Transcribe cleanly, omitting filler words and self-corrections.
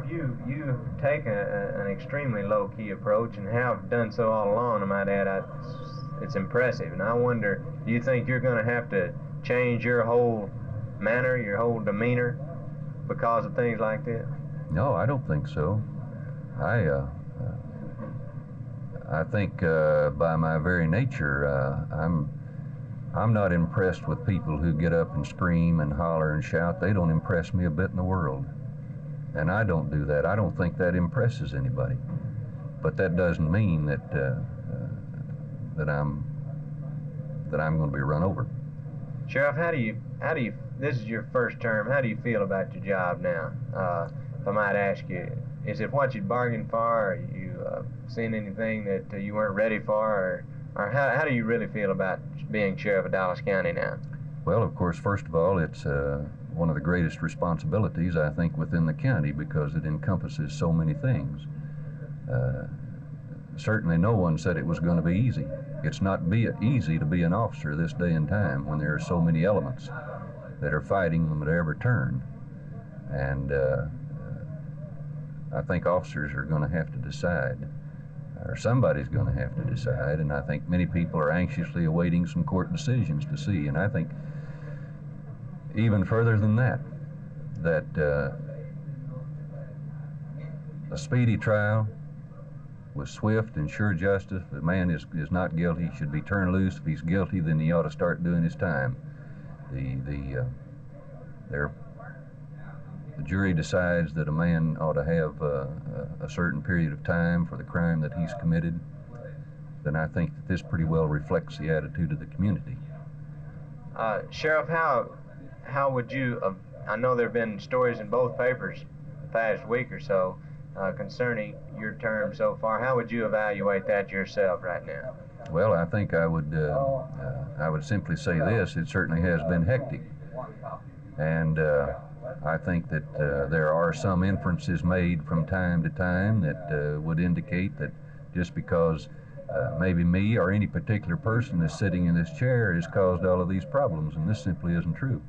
Sheriff, you take an extremely low-key approach and have done so all along. I might add, it's impressive. And I wonder, do you think you're going to have to change your whole manner, your whole demeanor, because of things like this? No, I don't think so. I think by my very nature, I'm not impressed with people who get up and scream and holler and shout. They don't impress me a bit in the world. And I don't do that. I don't think that impresses anybody. But that doesn't mean that that I'm going to be run over. Sheriff, how do you? This is your first term. How do you feel about your job now? If I might ask you, is it what you bargained for? Or you seen anything that you weren't ready for, or how do you really feel about being sheriff of Dallas County now? Well, of course, first of all, it's one of the greatest responsibilities, I think, within the county, because it encompasses so many things. Certainly no one said it was going to be easy. It's not easy to be an officer this day and time when there are so many elements that are fighting them at every turn. And I think officers are going to have to decide, or somebody's going to have to decide, and I think many people are anxiously awaiting some court decisions to see. And I think even further than that, that a speedy trial with swift and sure justice, if the man is not guilty, he should be turned loose. If he's guilty, then he ought to start doing his time. The jury decides that a man ought to have a certain period of time for the crime that he's committed, then I think that this pretty well reflects the attitude of the community. Sheriff, how would you, I know there have been stories in both papers the past week or so concerning your term so far. How would you evaluate that yourself right now? Well, I think I would simply say this: it certainly has been hectic, and I think that there are some inferences made from time to time that would indicate that just because maybe me or any particular person is sitting in this chair has caused all of these problems, and this simply isn't true.